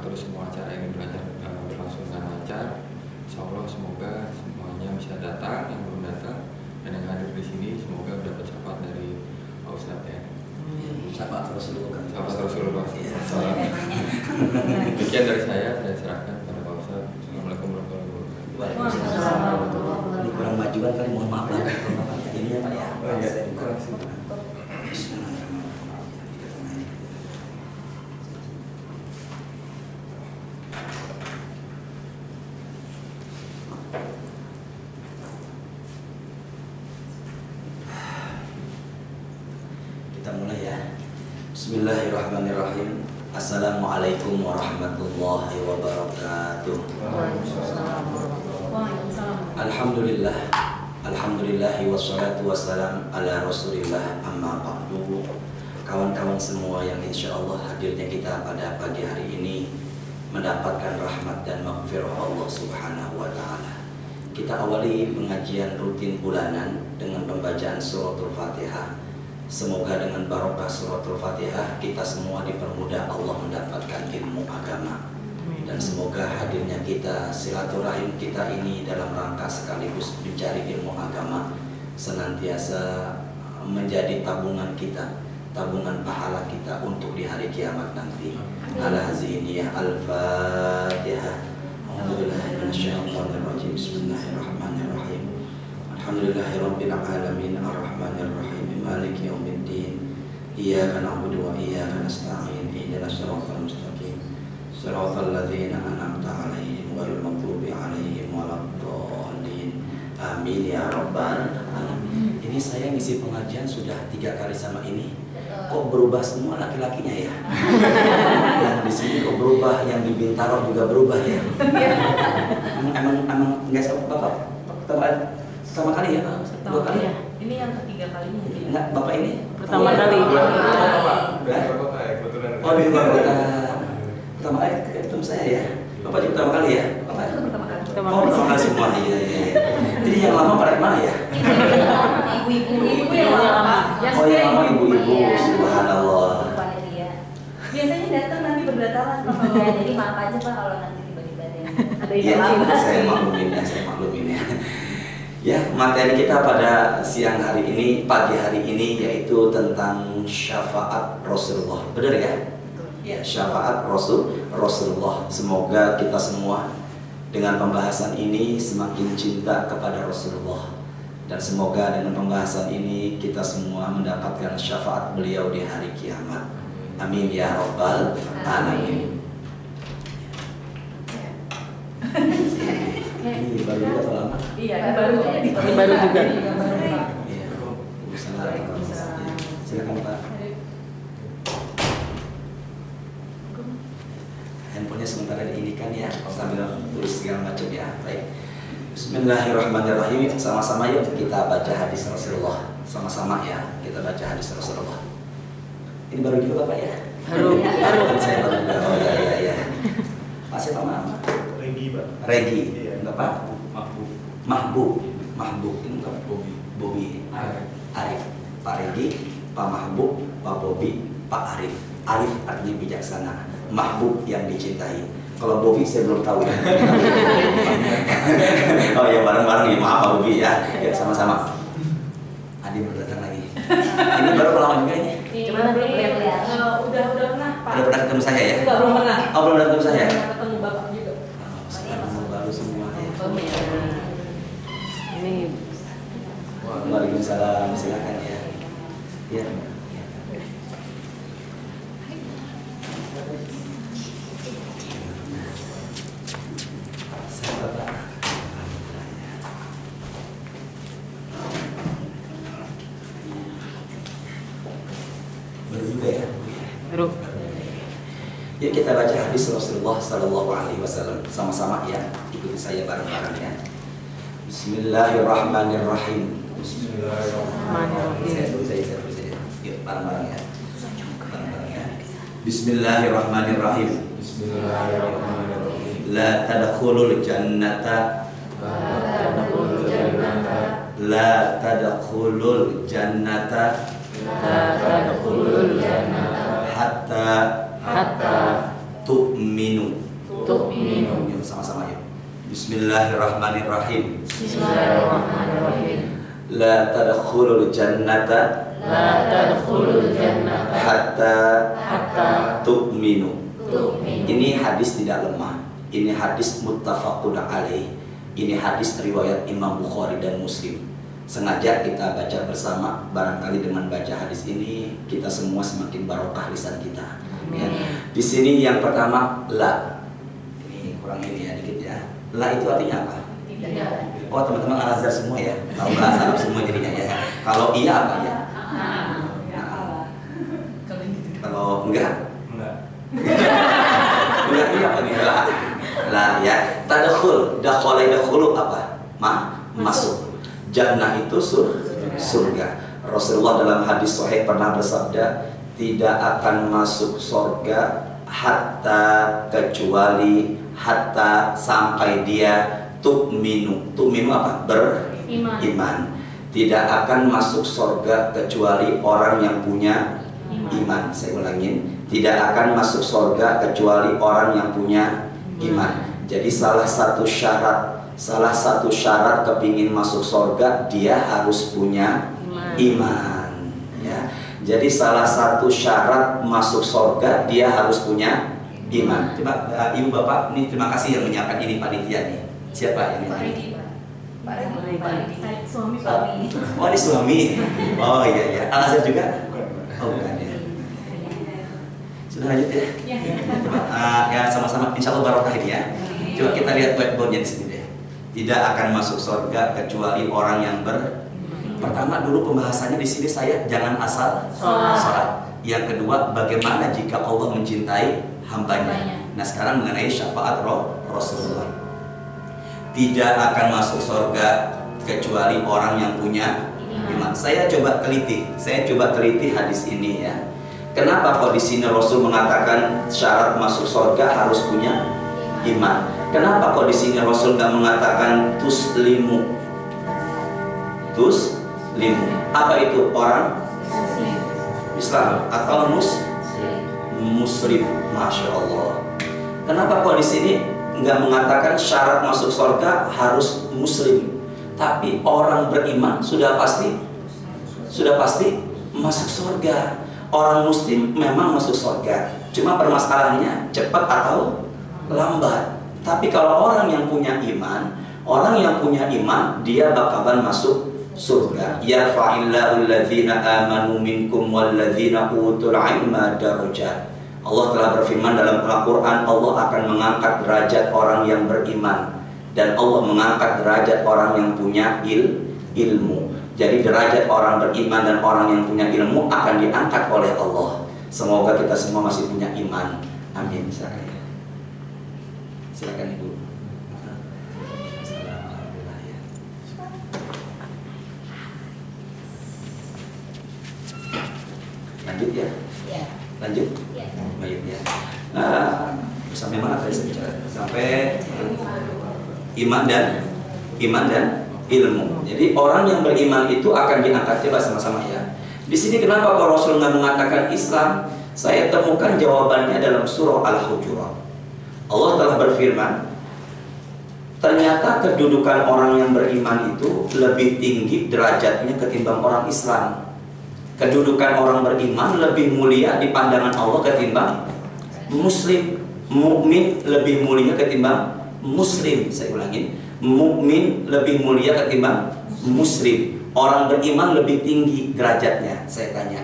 terus semua acara ini berlangsung dengan lancar. Insya Allah semoga semuanya bisa datang, yang belum datang dan yang hadir di sini semoga dapat syafaat dari Pak Ustadz ya. Syafaat Rasulullah. Syafaat Rasulullah. Demikian dari saya serahkan kepada Pak Ustadz. Assalamualaikum warahmatullahi wabarakatuh. Waalaikumsalam. Ini kurang majuan kali, mohon maaf lah. Ini ya Pak ya. Kita mulai ya. Bismillahirrahmanirrahim. Assalamualaikum warahmatullahi wabarakatuh. Alhamdulillah. Alhamdulillahi wassalatu wassalam ala rasulillah amma ba'du. Kawan-kawan semua yang insya Allah hadirnya kita pada pagi hari ini mendapatkan rahmat dan maghfirah Allah subhanahu wa ta'ala. Kita awali pengajian rutin bulanan dengan pembacaan suratul Fatihah. Semoga dengan barokah suratul Fatihah kita semua dipermudah Allah mendapatkan ilmu agama. Dan semoga hadirnya kita, silaturahim kita ini dalam rangka sekaligus mencari ilmu agama senantiasa menjadi tabungan kita, tabungan pahala kita untuk di hari kiamat nanti. Al-Haziniyah Al-Fatihah. Alhamdulillahirrahmanirrahim. Bismillahirrahmanirrahim. Alhamdulillahirabbil alamin arrahmanirrahim maliki yaumiddin. Iyyaka na'budu wa iyyaka nasta'in. Ihdinas siratal mustaqim. Siratal ladzina an'amta 'alaihim ghairil maghdubi 'alaihim waladdallin. Amin ya rabbal alamin. Ini saya ngisi pengajian sudah 3 kali sama ini. Kok berubah semua laki-lakinya ya? Yang di sini kok berubah, yang di Bintaro juga berubah ya? Emang nggak sama bapak pertama kali ya? 2 kali ya? Ini yang ketiga kalinya. Enggak, bapak ini Pertama kali. Oh di luar kota. Pertama kali ketemu saya ya? Bapak juga pertama kali ya? Bapak Pertama kali. Oh pertama kali semua. Iya. Jadi yang lama pada kemana ya? Ibu-ibu yang lama. Oh yang lama ibu-ibu. Subhanallah. Biasanya datang nanti berdatangan Pak. Jadi maaf aja Pak kalau nanti tiba-tiba ada yang Iya, saya maklumin ya. Ya, materi kita pada siang hari ini, pagi hari ini yaitu tentang syafaat Rasulullah. Benar ya? Ya, syafaat Rasulullah. Semoga kita semua dengan pembahasan ini semakin cinta kepada Rasulullah. Dan semoga dengan pembahasan ini kita semua mendapatkan syafaat beliau di hari kiamat. Amin ya rabbal alamin. Ini baru juga atau lama? Iya, baru juga. Iya. Silakan Pak. Handphonenya sementara diinikan ya, sambil tulis segala macam ya. Baik. Bismillahirrahmanirrahim. Sama-sama yuk kita baca hadis Rasulullah. Sama-sama ya, kita baca hadis Rasulullah. Ini baru juga Bapak ya? Baru. Saya baru. Oh iya. Pak siapa nama? Regi, Pak. Regi. Iya. Bapak? Mahbub. Ini Pak Bobi. Arif. Pak Regi, Pak Mahbub, Pak Bobi, Pak Arif. Arif artinya bijaksana. Mahbub yang dicintai. Kalau Bobi saya belum tahu. Oh ya bareng-bareng ya, maaf Pak Bobi ya. Ya sama-sama. Adi baru datang lagi. Ini baru pengalaman juga ini. Gimana belum lihat? Udah pernah Pak. Udah pernah ketemu saya ya? Enggak, belum pernah. Oh belum pernah ketemu saya. Ketemu Bapak juga. Sekarang baru semua ya. Ini Waalaikumsalam, silakan ya. Ya. Baru juga ya. baru. Yuk kita baca hadis Rasulullah Sallallahu Alaihi Wasallam sama-sama ya. Ikuti saya bareng-bareng ya. Bismillahirrahmanirrahim. Saya tulis aja. Yuk bareng-bareng ya. Bareng-bareng ya. Bismillahirrahmanirrahim. La tadkhulul jannata. La tadkhulul jannata. Hatta tu'minu. Tu'minu. Yuk, sama-sama yuk. Bismillahirrahmanirrahim. Bismillahirrahmanirrahim. La tadkhulul jannata La tadkhulul jannata hatta tu'minu. tu'minu. Ini hadis tidak lemah. Ini hadis muttafaqun alaih. Ini hadis riwayat Imam Bukhari dan Muslim. Sengaja kita baca bersama. Barangkali dengan baca hadis ini kita semua semakin barokah lisan kita. Ya. Di sini yang pertama la. Ini kurang ini ya dikit ya. La itu artinya apa? Tidak. Oh teman-teman Al-Azhar semua ya. Tahu bahasa Arab semua jadinya ya. Kalau iya apa ya? Kalau enggak? Enggak iya apa nih? Lah ya. Tadkhul, dakhulu apa? Masuk. Jannah itu surga. Rasulullah dalam hadis sahih pernah bersabda, tidak akan masuk surga hatta sampai dia tu'minu. Tu'minu apa? Beriman. Tidak akan masuk surga kecuali orang yang punya iman. Saya ulangin, tidak akan masuk surga kecuali orang yang punya iman. Jadi salah satu syarat kepingin masuk surga, dia harus punya iman. Ya. Jadi salah satu syarat masuk surga, dia harus punya iman. Coba ibu bapak, ini terima kasih yang menyiapkan ini panitia nih. Siapa yang ini? Suami. Oh ini suami. Oh iya iya. Al-Azhar juga? Oh bukan ya. Sudah lanjut ya? Ya sama-sama. Insya Allah barokah ini ya. Coba kita lihat whiteboardnya di sini deh. Tidak akan masuk surga kecuali orang yang Pertama dulu pembahasannya di sini saya jangan asal sholat. Yang kedua bagaimana jika Allah mencintai hambanya. Nah sekarang mengenai syafaat Rasulullah. Tidak akan masuk surga kecuali orang yang punya iman. Saya coba teliti hadis ini ya. Kenapa kok di sini Rasul mengatakan syarat masuk surga harus punya iman? Kenapa kok di sini Rasul nggak mengatakan tuslimu? Apa itu orang Islam atau Muslim? Masya Allah. Kenapa kok di sini nggak mengatakan syarat masuk surga harus Muslim? Tapi orang beriman sudah pasti masuk surga. Orang Muslim memang masuk surga. Cuma permasalahannya cepat atau lambat. Tapi kalau orang yang punya iman, dia bakalan masuk surga. Yarfa'illahu alladzina amanu minkum walladzina utul ilma darajat. Allah telah berfirman dalam Al-Quran, Allah akan mengangkat derajat orang yang beriman dan Allah mengangkat derajat orang yang punya ilmu. Jadi derajat orang beriman dan orang yang punya ilmu akan diangkat oleh Allah. Semoga kita semua masih punya iman. Amin. Silakan Ibu. Lanjut ya. Lanjut. Baik ya. Sampai mana tadi saya bicara? Sampai iman dan ilmu. Jadi orang yang beriman itu akan diangkat. Coba sama-sama ya. Di sini kenapa kalau Rasul nggak mengatakan Islam? Saya temukan jawabannya dalam surah Al-Hujurat. Allah telah berfirman, ternyata kedudukan orang yang beriman itu lebih tinggi derajatnya ketimbang orang Islam. Kedudukan orang beriman lebih mulia di pandangan Allah ketimbang Muslim. Mukmin lebih mulia ketimbang Muslim. Saya ulangin, mukmin lebih mulia ketimbang Muslim. Orang beriman lebih tinggi derajatnya. Saya tanya,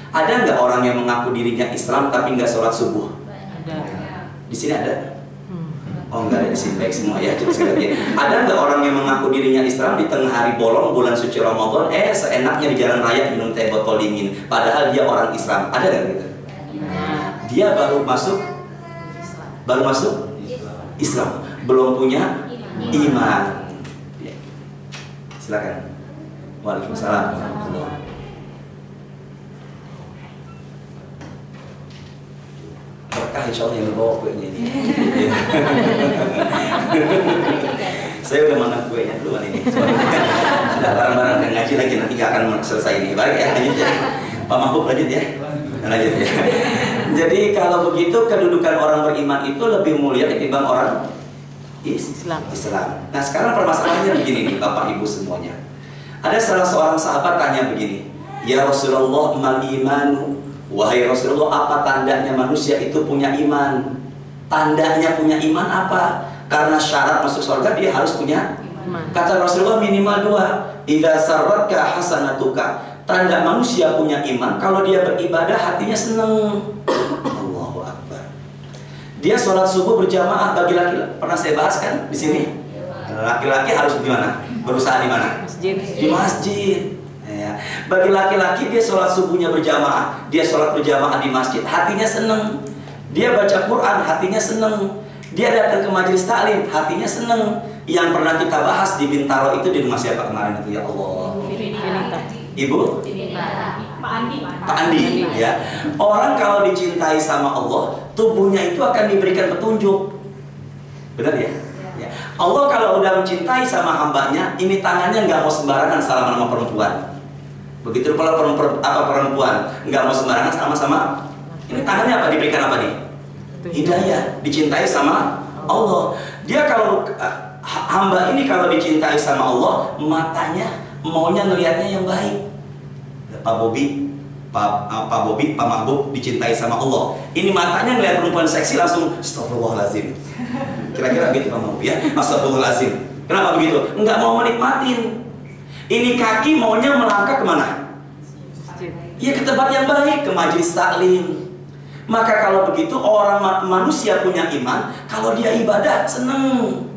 ada nggak orang yang mengaku dirinya Islam tapi nggak sholat subuh? Ada. Di sini ada? Oh nggak ada di sini, baik semua ya. Coba sekali lagi. Ada nggak orang yang mengaku dirinya Islam di tengah hari bolong bulan suci Ramadan, seenaknya di jalan raya minum teh botol dingin, padahal dia orang Islam? Ada nggak gitu? Dia baru masuk Islam, belum punya iman. Ya. Silakan. Waalaikumsalam. Berkah insya Allah yang bawa kuenya ini. Saya udah makan kuenya duluan ini. Sudah barang-barang dan ngaji lagi, nanti gak akan selesai ini. Baik ya, lanjut ya. Pak Mahbub lanjut ya. Lanjut ya. Jadi kalau begitu kedudukan orang beriman itu lebih mulia ketimbang orang Islam. Nah sekarang permasalahannya begini nih Bapak Ibu semuanya. Ada salah seorang sahabat tanya begini, ya Rasulullah, mal imanu? Wahai Rasulullah, apa tandanya manusia itu punya iman? Tandanya punya iman apa? Karena syarat masuk surga dia harus punya iman. Kata Rasulullah minimal 2. Idza sarratka hasanatuka. Tanda manusia punya iman kalau dia beribadah hatinya senang. Allahu Akbar. Dia sholat subuh berjamaah bagi laki-laki. Pernah saya bahas kan di sini? Laki-laki harus gimana? Berusaha di mana? Masjid. Di masjid. Ya. Bagi laki-laki dia sholat subuhnya berjamaah, dia sholat berjamaah di masjid, hatinya seneng. Dia baca Quran, hatinya seneng. Dia datang ke majelis taklim, hatinya seneng. Yang pernah kita bahas di Bintaro itu di rumah siapa kemarin itu, ya Allah? Ibu? Pak Andi, ya. Orang kalau dicintai sama Allah, tubuhnya itu akan diberikan petunjuk. Benar ya? Ya. Allah kalau udah mencintai sama hambanya, ini tangannya nggak mau sembarangan salaman sama perempuan. Begitu kalau perempuan nggak mau sembarangan sama ini tangannya apa diberikan apa nih? Hidayah, dicintai sama Allah. Dia kalau hamba ini kalau dicintai sama Allah, matanya maunya ngelihatnya yang baik. Pak Bobi, Pak Mahbub dicintai sama Allah. Ini matanya ngelihat perempuan seksi langsung astagfirullahaladzim. Kira-kira gitu Pak Mahbub ya, astagfirullahaladzim. Kenapa begitu? Enggak mau menikmatin. Ini kaki maunya melangkah kemana? Ya ke tempat yang baik, ke majelis taklim. Maka kalau begitu orang manusia punya iman, kalau dia ibadah seneng.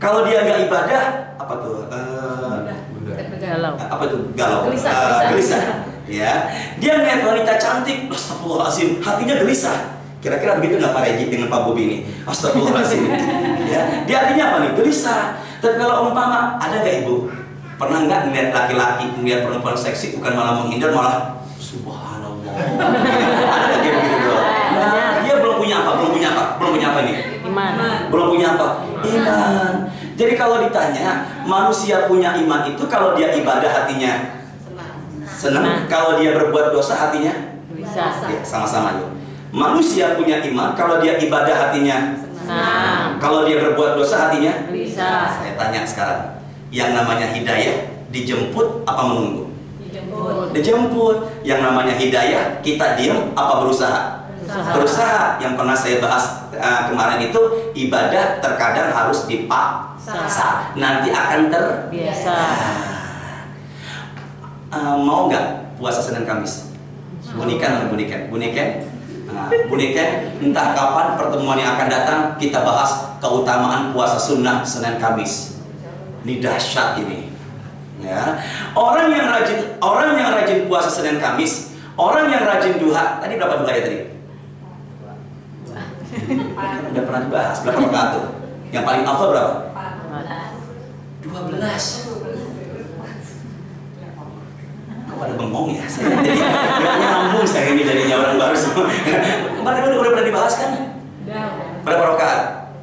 Kalau dia nggak ibadah, apa tuh? Galau. Apa tuh? Galau. Gelisah. Ya, dia melihat wanita cantik, astagfirullahaladzim, hatinya gelisah. Kira-kira begitu nggak Pak Reji dengan Pak Bobi ini? Astagfirullahaladzim. Ya, dia hatinya apa nih? Gelisah. Tapi kalau umpama ada nggak Ibu? Pernah nggak ngeliat laki-laki, ngeliat perempuan seksi, bukan malah menghindar, malah subhanallah. Ada nggak kayak begitu? Nah, dia belum punya apa? Belum punya apa nih? Iman. Belum punya apa? Iman. Jadi kalau ditanya, manusia punya iman itu kalau dia ibadah hatinya senang, kalau dia berbuat dosa hatinya Bisa. ya, sama-sama yuk. Manusia punya iman kalau dia ibadah hatinya Senang. kalau dia berbuat dosa hatinya Bisa. Saya tanya sekarang, yang namanya hidayah dijemput apa menunggu? Dijemput. Yang namanya hidayah kita diam apa berusaha? Berusaha. Yang pernah saya bahas kemarin itu, ibadah terkadang harus dipaksa, nanti akan terbiasa. Mau nggak puasa Senin Kamis? Bunikan. Bunikan, entah kapan pertemuan yang akan datang kita bahas keutamaan puasa sunnah Senin Kamis. Ini dahsyat ini. Ya. Orang yang rajin puasa Senin Kamis, orang yang rajin duha. Tadi berapa duha ya tadi? Udah pernah dibahas. Berapa rakaat tuh? Yang paling afdal berapa? 12. Pada bengong ya, saya jadi nggak nyambung saya ini jadinya orang baru semua. Kemarin udah pernah dibahas kan? Berapa rakaat?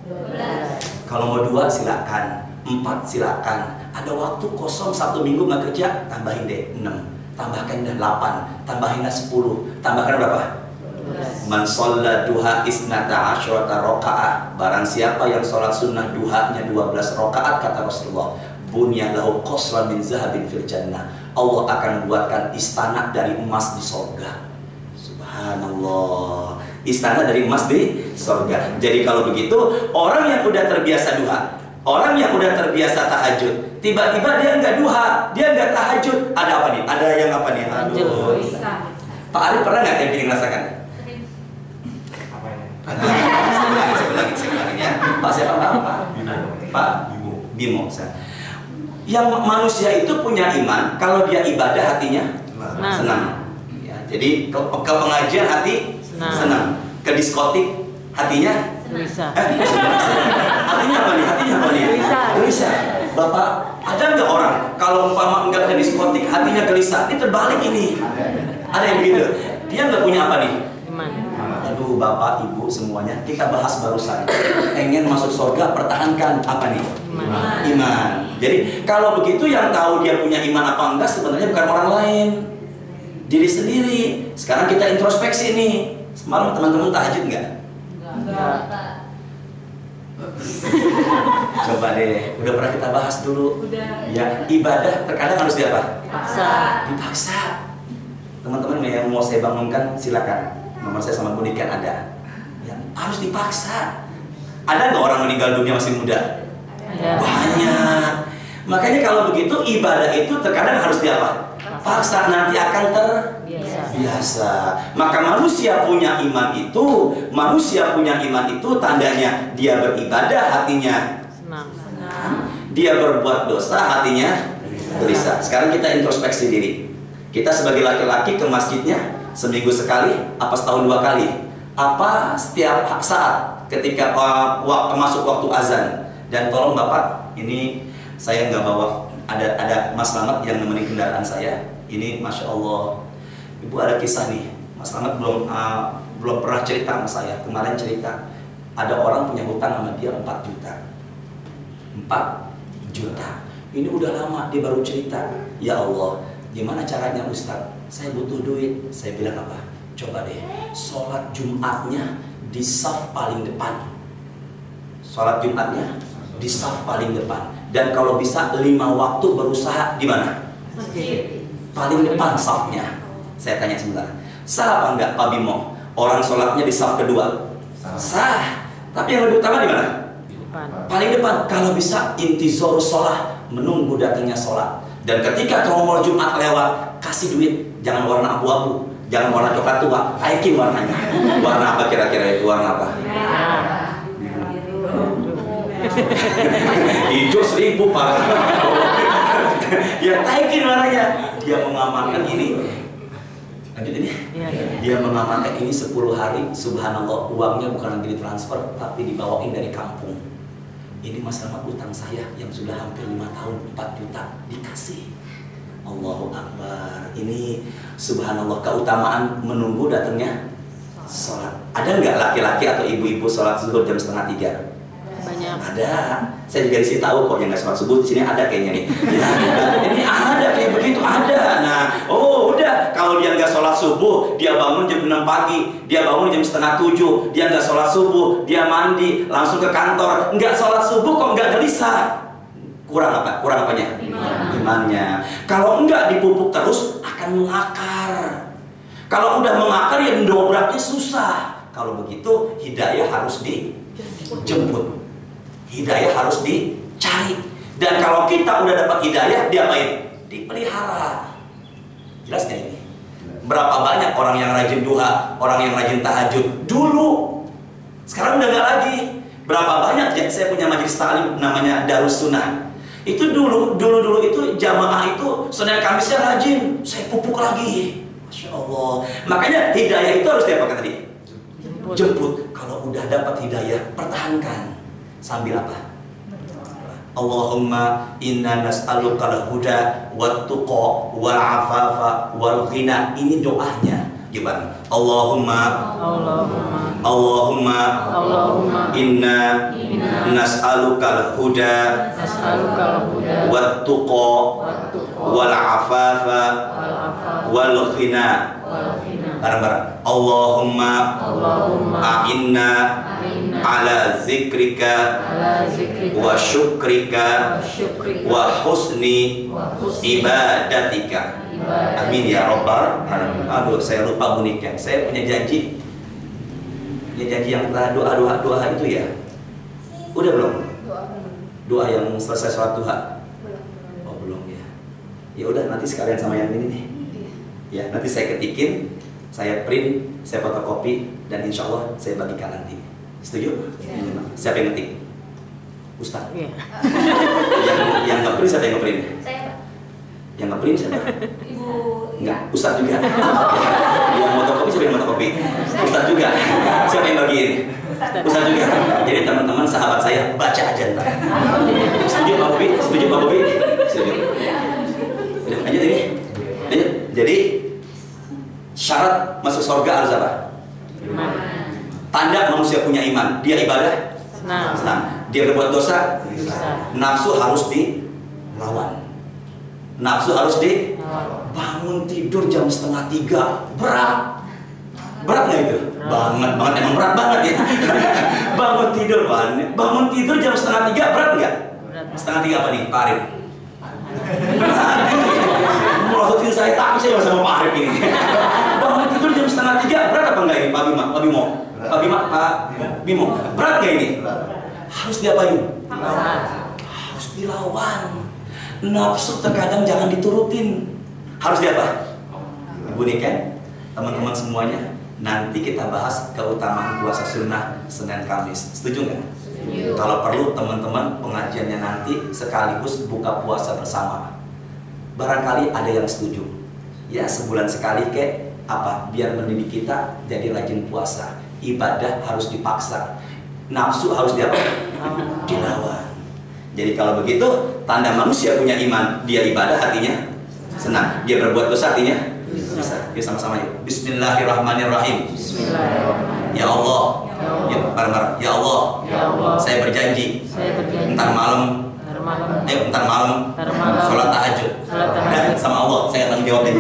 12. Kalau mau 2 silakan, 4 silakan. Ada waktu kosong 1 minggu nggak kerja, tambahin deh 6, tambahkan dah 8, tambahin dah 10, tambahkan berapa? 12. Man sholla duha isnata asyrata rakaat. Barang siapa yang sholat sunnah duhanya 12 rakaat, kata Rasulullah, bunya lahu qasran min zahabin fil jannah. Allah akan buatkan istana dari emas di sorga. Subhanallah. Istana dari emas di sorga. Jadi kalau begitu, orang yang udah terbiasa duha, orang yang udah terbiasa tahajud, tiba-tiba dia nggak duha, dia nggak tahajud, ada apa nih? Ada yang apa nih? Aduh. Pak Ari pernah nggak kayak gini ngerasakan? Saya lagi ya. Pak siapa Pak? Pak Bimo. Yang manusia itu punya iman kalau dia ibadah hatinya senang. Ya, jadi ke pengajian hati senang. Ke diskotik hatinya Bisa. Hatinya apa nih? Gelisah. Bapak, ada nggak orang kalau umpama enggak ke diskotik hatinya gelisah? Ini terbalik ini. Ada yang begitu. Dia nggak punya apa nih? Iman. Aduh Bapak Ibu semuanya, kita bahas barusan. Pengen masuk surga, pertahankan apa nih? Iman. Jadi kalau begitu yang tahu dia punya iman apa enggak sebenarnya bukan orang lain, diri sendiri. Sekarang kita introspeksi nih. Semalam teman-teman tahajud nggak? Enggak. Coba deh, udah pernah kita bahas dulu. Udah. Ya, ibadah terkadang harus diapa? Paksa. Dipaksa. Teman-teman yang mau saya bangunkan silakan. Nomor saya sama Bu Niken ada. Ya, harus dipaksa. Ada nggak orang meninggal dunia masih muda? Ada. Banyak. Makanya kalau begitu ibadah itu terkadang harus diapa? Paksa, nanti akan terbiasa. Maka manusia punya iman itu, tandanya dia beribadah hatinya Senang. dia berbuat dosa hatinya gelisah. Sekarang kita introspeksi diri. Kita sebagai laki-laki ke masjidnya seminggu sekali, apa setahun 2 kali? Apa setiap saat ketika masuk waktu azan? Dan tolong Bapak, ini saya nggak bawa, ada Mas Slamet yang nemenin kendaraan saya. Ini Masya Allah, Ibu ada kisah nih. Mas Slamet belum pernah cerita sama saya. Kemarin cerita, ada orang punya hutang sama dia 4 juta. 4 juta. Ini udah lama dia baru cerita. Ya Allah, gimana caranya Ustaz? Saya butuh duit. Saya bilang apa? Coba deh, sholat Jumatnya di saf paling depan. Sholat Jumatnya di saf paling depan. Dan kalau bisa 5 waktu berusaha di mana? Masjid. Paling depan safnya. Saya tanya sebentar, sah apa enggak Pak Bimo? Orang sholatnya di saf kedua. Sah. Tapi yang lebih utama di mana? Depan. Paling depan. Kalau bisa intizor sholat, menunggu datangnya sholat. Dan ketika tromol Jumat lewat, kasih duit. Jangan warna abu-abu, jangan warna coklat tua, aikin warnanya. Warna apa kira-kira itu? Warna apa? Hijau 1000 Pak. Ya taikin warnanya. Dia mengamankan ini. Lanjut ini. Dia mengamankan ini 10 hari. Subhanallah, uangnya bukan lagi ditransfer, tapi dibawain dari kampung. Ini Mas Slamet utang saya yang sudah hampir 5 tahun, 4 juta dikasih. Allahu Akbar. Ini subhanallah, keutamaan menunggu datangnya sholat. Ada nggak laki-laki atau ibu-ibu sholat zuhur jam 2:30? Banyak. Ada. Saya juga di sini tahu kok yang nggak sholat subuh di sini ada kayaknya nih. Ya, ini ada kayak begitu ada. Nah, udah kalau dia nggak sholat subuh, dia bangun jam 6 pagi, dia bangun jam 6:30, dia nggak sholat subuh, dia mandi langsung ke kantor, nggak sholat subuh kok nggak gelisah. Kurang apa? Kurang apanya? Imannya. Kalau enggak dipupuk terus akan mengakar. Kalau udah mengakar ya mendobraknya susah. Kalau begitu hidayah harus dijemput. Hidayah harus dicari. Dan kalau kita udah dapat hidayah, diapain? Dipelihara. Jelas gak ini? Berapa banyak orang yang rajin duha, orang yang rajin tahajud dulu. Sekarang udah gak lagi. Berapa banyak ya, saya punya majelis ta'lim namanya Darus Sunnah. Itu dulu itu jamaah itu Senin Kamisnya rajin, saya pupuk lagi. Masya Allah. Makanya hidayah itu harus diapakan tadi? Jemput. Kalau udah dapat hidayah, pertahankan. Sambil apa? Allahumma inna nas'alukal huda wat tuqa wal afafa wal ghina. Ini doanya. Gimana? Allahumma inna nas'alukal huda wat tuqa wal afafa wal ghina. Bareng-bareng. Allahumma a'inna ala zikrika wa syukrika wa husni ibadatika. Amin ya Rabbal alamin. Aduh, saya lupa Bu Niken. Saya punya janji. Punya janji yang doa itu ya. Udah belum? Doa yang selesai sholat duha. Oh belum ya. Ya udah, nanti sekalian sama yang ini nih. Ya, nanti saya ketikin, saya print, saya fotokopi, dan insya Allah saya bagikan nanti. Setuju? Ya. Siapa yang ngetik? Ustaz. Ya. Yang nge-print siapa yang nge-print? Saya Pak. Yang nge-print siapa? Ibu. Enggak, Ustaz juga. Yang fotokopi siapa yang fotokopi? Ustaz juga. Siapa yang bagiin? Ustaz juga. Jadi teman-teman sahabat saya baca aja ntar. Setuju Pak Bobi? Setuju Pak Bobi? Setuju. Udah aja ini. Jadi syarat masuk surga harus apa? Iman. Tanda manusia punya iman, dia ibadah senang. Dia berbuat dosa, nafsu harus dilawan. Nafsu harus bangun tidur jam 2:30. Berat nggak itu? Banget, emang berat banget ya. Bangun tidur jam 2:30 berat nggak? Berat. 2:30 apa nih, Pak Arif? Melototin saya takut saya sama Pak Arif ini. Bangun tidur jam 2:30 berat apa enggak ini, Pak Bimo? Berat nggak ini? Harus diapain? Harus dilawan. Nafsu terkadang jangan diturutin. Harus diapa? Ibu Niken, teman-teman semuanya, nanti kita bahas keutamaan puasa sunnah Senin Kamis. Setuju nggak? Kalau perlu teman-teman pengajiannya nanti sekaligus buka puasa bersama. Barangkali ada yang setuju. Ya sebulan sekali kek apa? Biar mendidik kita jadi rajin puasa. Ibadah harus dipaksa. Nafsu harus dilawan. Jadi kalau begitu tanda manusia punya iman, dia ibadah hatinya senang, dia berbuat dosa hatinya bisa. Yuk sama-sama yuk. Bismillahirrahmanirrahim. Ya Allah. Ya Allah. Saya berjanji. Entar malam. Sholat tahajud. Dan sama Allah, saya tanggung jawab deh.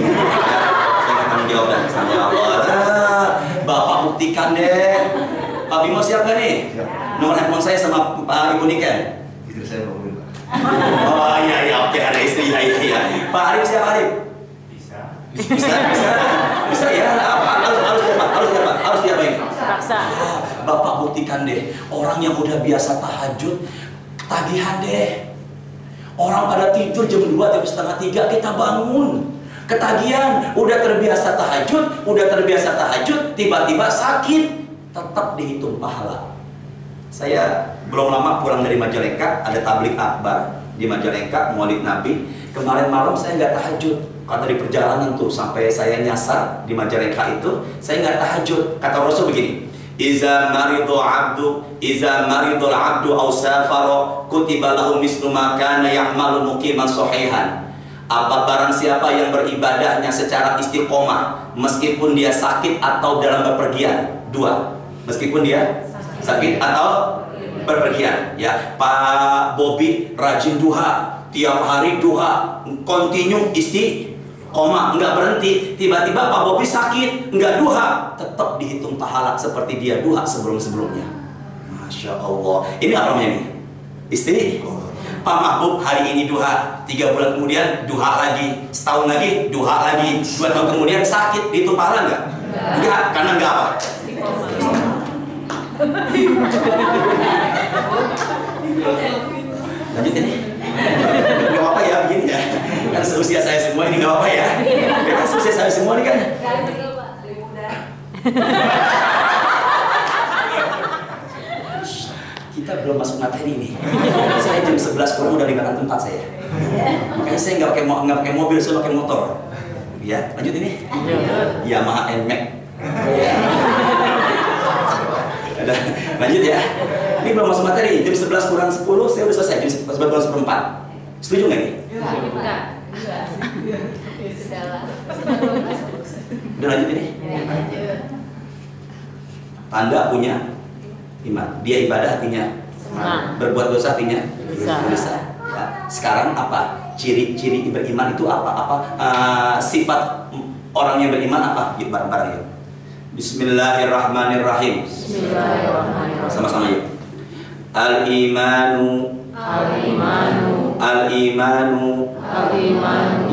Sama Allah. Bapak buktikan deh. Pak Bimo siap gak nih? Nomor handphone saya sama Pak Ibu Niken. Istri saya mau beli, Pak. Oh iya, oke, ada istri ya. Pak Arif siap Arif? Bisa ya. Harus diapain? Paksa. Bapak buktikan deh, orang yang udah biasa tahajud, ketagihan deh. Orang pada tidur jam 2, jam 2:30 kita bangun. Ketagihan, udah terbiasa tahajud, tiba-tiba sakit, tetap dihitung pahala. Saya belum lama pulang dari Majalengka, ada tablik akbar di Majalengka, Maulid Nabi. Kemarin malam saya nggak tahajud, karena di perjalanan tuh sampai saya nyasar di Majalengka itu, saya nggak tahajud. Kata Rasul begini, Iza maridul abdu aw safara kutiba lahu mislu ma kana ya'malu muqiman sahihan. Apa barang siapa yang beribadahnya secara istiqomah meskipun dia sakit atau dalam bepergian. Dua, meskipun dia sakit atau berpergian. Ya, Pak Bobi rajin duha, tiap hari duha, continue istiqomah, nggak berhenti. Tiba-tiba Pak Bobi sakit, nggak duha, tetap dihitung pahala seperti dia duha sebelum-sebelumnya. Masya Allah. Ini apa namanya ini? Istiqomah. Pak Mahbub hari ini duha, 3 bulan kemudian duha lagi, setahun lagi duha lagi, 2 tahun kemudian sakit, dihitung pahala nggak? Nggak, karena nggak apa? Lanjut ini. Nggak apa ya begini ya. Kan seusia saya semua ini nggak apa ya. Kan seusia saya semua ini kan. Kita belum masuk materi ini. Saya jam 11 kurang udah ninggalkan tempat saya. Makanya saya nggak pakai mobil, saya pakai motor. Ya, lanjut ini. Yamaha NMAX. Lanjut ya. Ini belum masuk materi. Jam 11 kurang 10 saya udah selesai. Jam 11 kurang 14. Setuju nggak nih? Enggak. Udah lanjut ini. Tanda punya iman. Dia ibadah hatinya. Berbuat dosa hatinya bisa. Ya. Sekarang apa? Ciri-ciri beriman itu apa? Sifat orang yang beriman apa? Yuk bareng-bareng yuk. Bismillahirrahmanirrahim. Sama-sama yuk. Al-imanu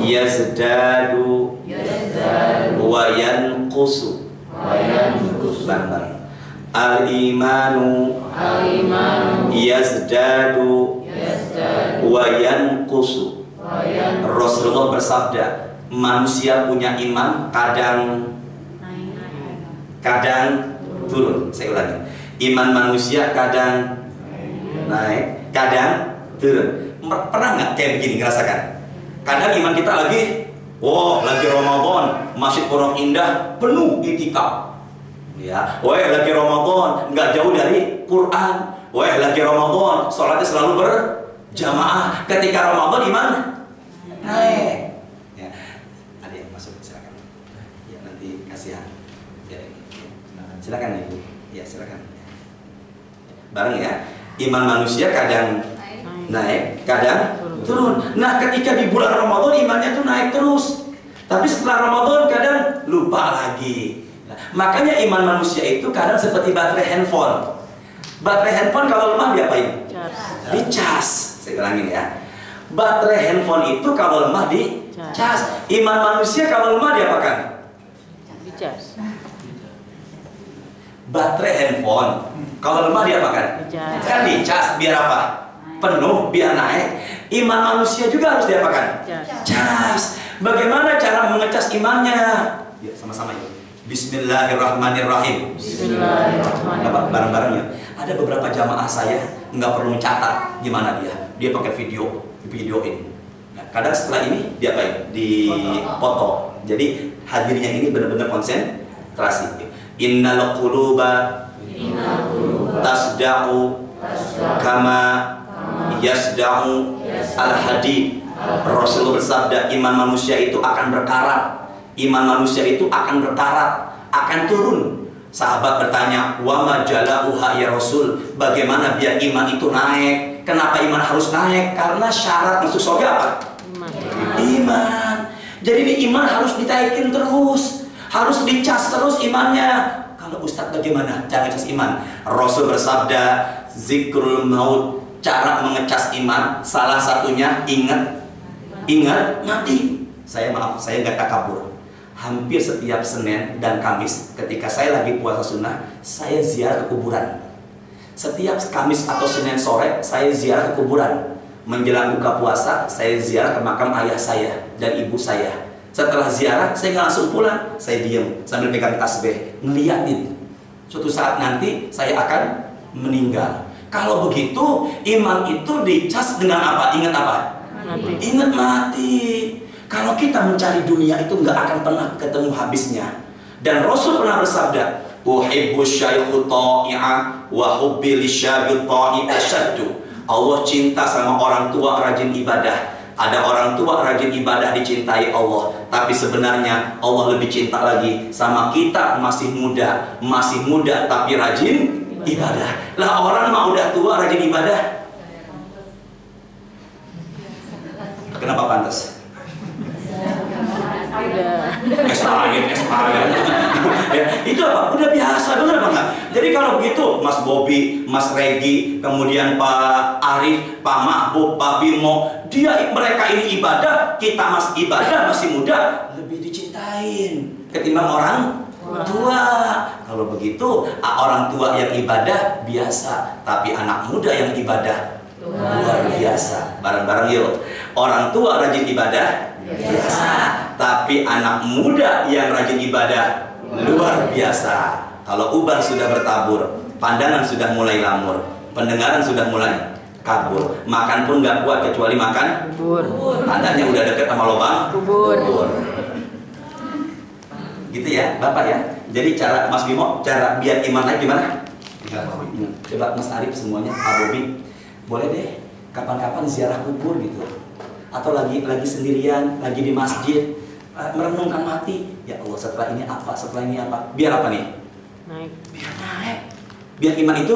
yazdadu wa yanqusu. Bareng-bareng. Al-imanu yazdadu wa yanqusu. Rasulullah bersabda, manusia punya iman kadang turun. Saya ulangi, iman manusia kadang naik, kadang turun. Pernah nggak kayak begini ngerasakan? Kadang iman kita lagi Ramadan, Masjid Pondok Indah penuh itikaf. Ya, lagi Ramadan, nggak jauh dari Quran. Lagi Ramadan, sholatnya selalu berjamaah. Ketika Ramadan iman naik. Ya, ada yang masuk, silakan. Ya, nanti kasihan. Silakan Ibu. Ya, silakan. Bareng ya. Iman manusia kadang naik, kadang turun. Nah, ketika di bulan Ramadan imannya tuh naik terus. Tapi setelah Ramadan kadang lupa lagi. Nah, makanya iman manusia itu kadang seperti baterai handphone. Baterai handphone kalau lemah diapain? Dicas. Saya ulangin ya. Baterai handphone itu kalau lemah dicas. Iman manusia kalau lemah diapakan? Dicas. Baterai handphone kalau lemah diapakan? Dicas. Kan dicas biar apa? Penuh biar naik. Iman manusia juga harus diapakan? Cas. Bagaimana cara mengecas imannya? Ya, sama-sama ya. Bismillahirrahmanirrahim. Bismillahirrahmanirrahim. Dapat bareng-barengnya. Ada beberapa jamaah saya nggak perlu mencatat gimana dia pakai videoin. Nah, kadang setelah ini dia apain? Di foto. Jadi hadirnya ini benar-benar konsentrasi. Innal quluba tasda'u kama yasda'u al-hadid. Rasul bersabda, iman manusia itu akan berkarat. Iman manusia itu akan berkarat, akan turun. Sahabat bertanya, wa ma jala'uha ya Rasul, bagaimana biar iman itu naik? Kenapa iman harus naik? Karena syarat masuk surga apa? Iman. Jadi ini iman harus ditaikin terus, harus dicas terus imannya. Kalau Ustadz bagaimana cara ngecas iman? Rasul bersabda, zikrul maut, cara mengecas iman salah satunya ingat mati. Saya nggak takabur. Hampir setiap Senin dan Kamis ketika saya lagi puasa sunnah, saya ziarah ke kuburan. Setiap Kamis atau Senin sore saya ziarah ke kuburan. Menjelang buka puasa saya ziarah ke makam ayah saya dan ibu saya. Setelah ziarah saya nggak langsung pulang, saya diam sambil pegang tasbih ngeliatin. Suatu saat nanti saya akan meninggal. Kalau begitu iman itu dicas dengan apa? Ingat apa? Mati. Ingat mati. Kalau kita mencari dunia itu nggak akan pernah ketemu habisnya. Dan Rasul pernah bersabda, uhibbu syai'u ta'i'a wa hubbi lisyabi ta'i asyaddu. Allah cinta sama orang tua rajin ibadah. Ada orang tua rajin ibadah dicintai Allah. Tapi sebenarnya Allah lebih cinta lagi sama kita masih muda tapi rajin ibadah. Lah orang mah udah tua rajin ibadah. Kenapa pantas? Ya, itu apa? Udah biasa, benar apa enggak? Jadi kalau begitu, Mas Bobby, Mas Regi, kemudian Pak Arif, Pak Mahbub, Pak Bimo, mereka ini ibadah, kita masih muda, lebih dicintain ketimbang orang tua. Kalau begitu, orang tua yang ibadah biasa, tapi anak muda yang ibadah luar biasa. Bareng-bareng yuk. Orang tua rajin ibadah biasa, tapi anak muda yang rajin ibadah luar biasa. Kalau uban sudah bertabur, pandangan sudah mulai lamur, pendengaran sudah mulai kabur, makan pun nggak kuat kecuali makan bubur. Tandanya udah deket sama lubang bubur. Gitu ya, Bapak ya. Jadi cara Mas Bimo, cara biar iman naik gimana? Coba Mas Arif semuanya, Pak Bobi, boleh deh kapan-kapan ziarah kubur gitu. Atau lagi sendirian, lagi di masjid, merenungkan mati. Ya Allah, setelah ini apa? Setelah ini apa? Biar apa nih? Naik. Biar naik. Biar iman itu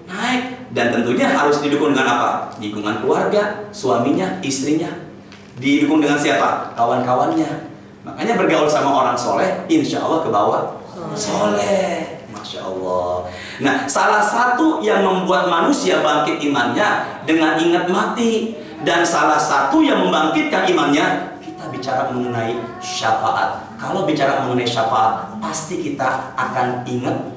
naik. Dan tentunya harus didukung dengan apa? Dukungan keluarga, suaminya, istrinya. Didukung dengan siapa? Kawan-kawannya. Makanya bergaul sama orang soleh, insya Allah ke bawah soleh. Masya Allah. Nah, salah satu yang membuat manusia bangkit imannya dengan ingat mati. Dan salah satu yang membangkitkan imannya, kita bicara mengenai syafaat. Kalau bicara mengenai syafaat, pasti kita akan ingat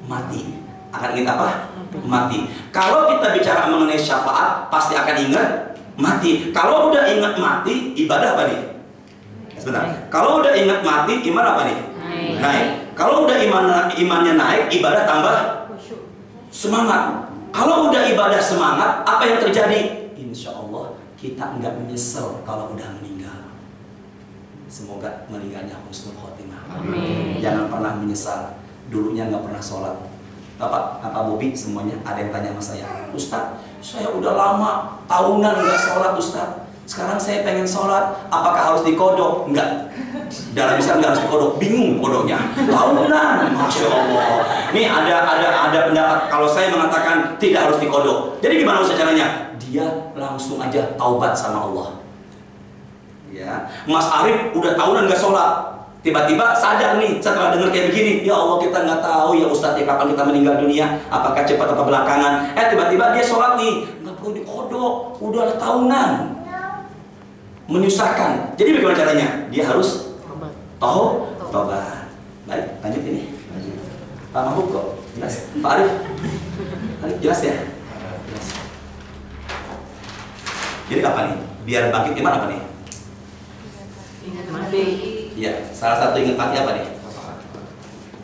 mati. Akan ingat apa? Mati. Kalau kita bicara mengenai syafaat, pasti akan ingat mati. Kalau udah ingat mati, ibadah apa nih? Sebentar. Kalau udah ingat mati, iman apa nih? Naik. Kalau udah imannya naik, ibadah tambah semangat. Kalau udah ibadah semangat, apa yang terjadi? Insya Allah kita nggak menyesal kalau udah meninggal. Semoga meninggalnya husnul khotimah. Amin. Jangan pernah menyesal. Dulunya nggak pernah sholat. Bapak Bobi semuanya ada yang tanya sama saya, Ustadz, saya udah lama tahunan nggak sholat Ustadz. Sekarang saya pengen sholat, apakah harus dikodok? Enggak. Dalam Islam nggak harus dikodok, bingung kodoknya. Tahunan, Masya Allah. Ini ada pendapat kalau saya mengatakan tidak harus dikodok. Jadi gimana Ustaz caranya? Dia langsung aja taubat sama Allah. Ya, Mas Arif udah tahunan nggak sholat. Tiba-tiba sadar nih setelah dengar kayak begini, ya Allah kita nggak tahu ya Ustadz ya kapan kita meninggal dunia, apakah cepat atau belakangan. Tiba-tiba dia sholat nih, nggak perlu dikodok, udah ada tahunan, menyusahkan. Jadi bagaimana caranya? Dia harus tobat. Baik, lanjut ini. Pak Mahbub kok jelas, Pak Arif jelas ya. Jelas. Jadi apa nih? Biar bangkit iman apa nih? Ingat mati. Iya, salah satu ingat mati apa nih?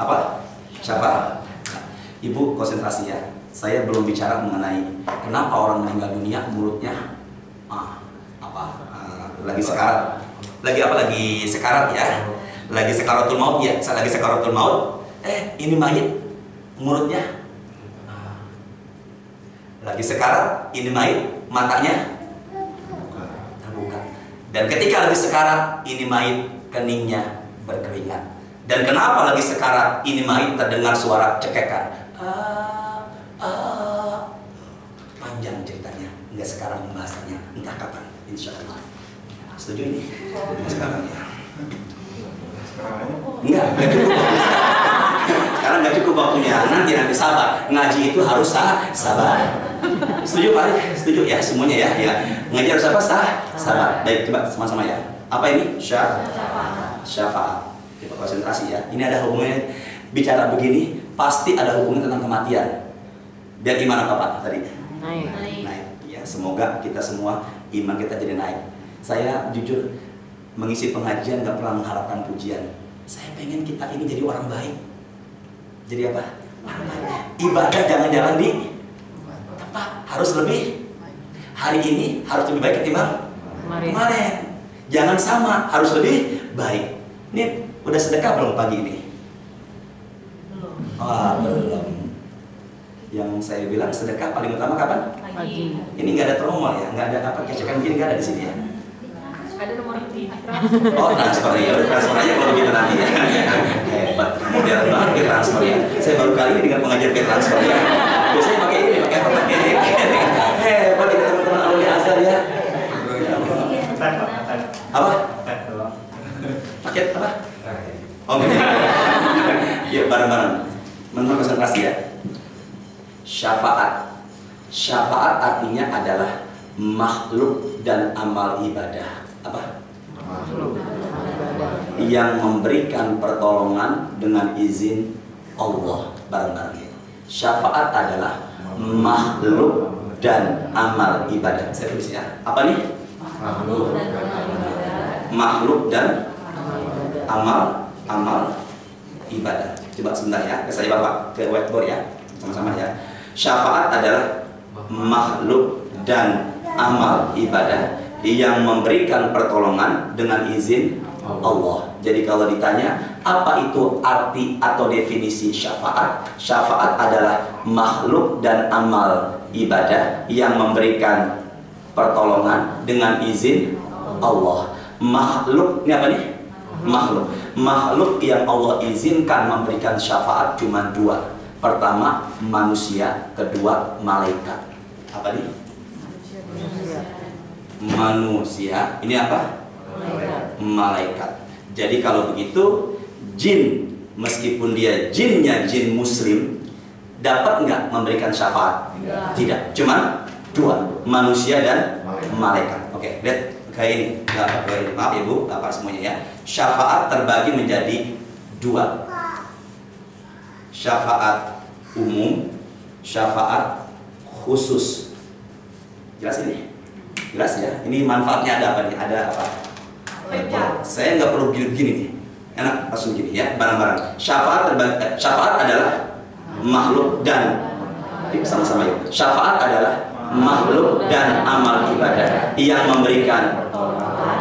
Apa? Syafaat. Ibu konsentrasi ya. Saya belum bicara mengenai kenapa orang meninggal dunia mulutnya lagi sekarat. Lagi sekarat ya. Lagi sekaratul maut ya. Lagi sekaratul maut. Ini mayit mulutnya lagi sekarat, ini mayit matanya terbuka. Dan ketika lagi sekarat, ini mayit keningnya berkeringat. Dan kenapa lagi sekarat ini mayit terdengar suara cekekan? Panjang ceritanya, nggak sekarang pembahasannya, entah kapan, insya Allah. Setuju ini? Sekarang ya. Enggak cukup. Sekarang nggak cukup waktunya. Nanti sabar. Ngaji itu harus sabar. Setuju Pak Arif? Setuju ya semuanya ya. Ngaji harus apa? Sabar. Baik, coba sama-sama ya. Apa ini? Syafaat. Coba konsentrasi ya. Ini ada hubungannya. Bicara begini pasti ada hubungan tentang kematian. Biar gimana Bapak tadi? Naik. Ya, semoga kita semua iman kita jadi naik. Saya jujur mengisi pengajian nggak pernah mengharapkan pujian. Saya pengen kita ini jadi orang baik. Jadi apa? Ibadah jangan-jangan di tempat, harus lebih. Hari ini harus lebih baik ketimbang kemarin. Jangan sama, harus lebih baik. Ini udah sedekah belum pagi ini? Belum. Yang saya bilang sedekah paling utama kapan? Pagi. Ini nggak ada tromol ya, nggak ada apa kecekan gini nggak ada di sini ya. Ada nomor di Transfer ya, transfer aja kalau begitu nanti ya. Hebat, modern banget ke transfer ya. Saya baru kali ini dengan pengajar ke transfer ya. Biasanya pakai ini, pakai apa? Hebat ini teman-teman alumni Azhar ya. Apa? Paket apa? Oh gitu. Ya bareng-bareng. Teman-teman konsentrasi ya. Syafaat artinya adalah makhluk dan amal ibadah. Apa? Yang memberikan pertolongan dengan izin Allah. Bareng-bareng. Syafaat adalah makhluk dan amal ibadah. Saya tulis ya. Apa nih? Makhluk dan amal ibadah. Coba sebentar ya. Saya Bapak ke whiteboard ya. Sama-sama ya. Syafaat adalah makhluk dan amal ibadah yang memberikan pertolongan dengan izin Allah. Jadi kalau ditanya apa itu arti atau definisi syafaat? Syafaat adalah makhluk dan amal ibadah yang memberikan pertolongan dengan izin Allah. Makhluk ini apa nih? Makhluk yang Allah izinkan memberikan syafaat cuma dua. Pertama manusia, kedua malaikat. Apa nih? Manusia. Ini apa? Malaikat. Jadi kalau begitu jin, meskipun dia jinnya jin muslim, dapat nggak memberikan syafaat? Tidak. Cuman dua, manusia dan malaikat. Oke, lihat kayak ini. Maaf ya Bu, Bapak semuanya ya. Syafaat terbagi menjadi dua. Syafaat umum, syafaat khusus. Jelas ini? Jelas ya? Ini manfaatnya ada apa nih? Ada apa? Saya nggak perlu begini nih. Enak langsung gini ya, bareng-bareng. Syafaat adalah makhluk dan sama-sama yuk. Syafaat adalah makhluk dan amal ibadah yang memberikan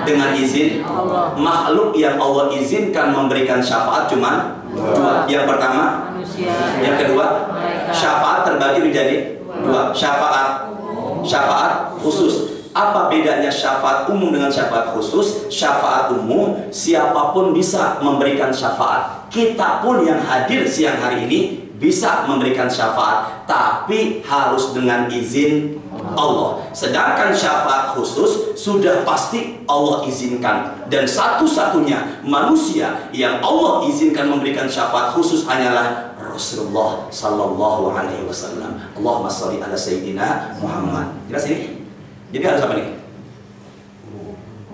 dengan izin Allah. Makhluk yang Allah izinkan memberikan syafaat cuma dua. Yang pertama manusia. Yang kedua syafaat terbagi menjadi dua. Syafaat khusus. Apa bedanya syafaat umum dengan syafaat khusus? Syafaat umum siapapun bisa memberikan syafaat. Kita pun yang hadir siang hari ini bisa memberikan syafaat, tapi harus dengan izin Allah. Sedangkan syafaat khusus sudah pasti Allah izinkan, dan satu-satunya manusia yang Allah izinkan memberikan syafaat khusus hanyalah Rasulullah Sallallahu Alaihi Wasallam. Allahumma sholli ala Sayyidina Muhammad. Jelas ini? Jadi harus apa nih?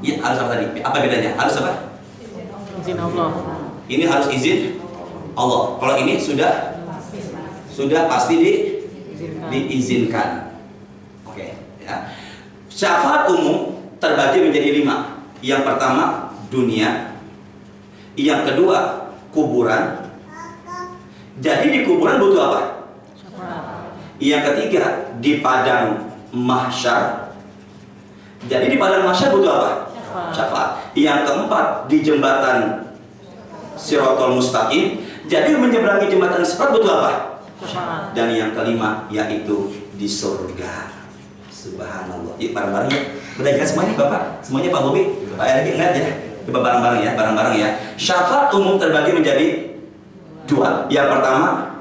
Ya, harus apa tadi? Apa bedanya? Harus apa? Izin Allah. Ini harus izin Allah. Kalau ini sudah pasti diizinkan. Oke, ya. Syafaat umum terbagi menjadi 5. Yang pertama dunia, yang kedua kuburan. Jadi di kuburan butuh apa? Yang ketiga di padang mahsyar. Jadi di padang mahsyar butuh apa? Syafaat. Yang keempat di jembatan Shiratal Mustaqim. Jadi menyeberangi jembatan Sirat butuh apa? Dan yang kelima yaitu di surga. Subhanallah. Yuk bareng-bareng ya. Belajar semuanya Bapak. Semuanya Pak Bobi. Pak Erdi ingat ya. Coba bareng-bareng ya, bareng-bareng ya. Syafaat umum terbagi menjadi 2. Yang pertama,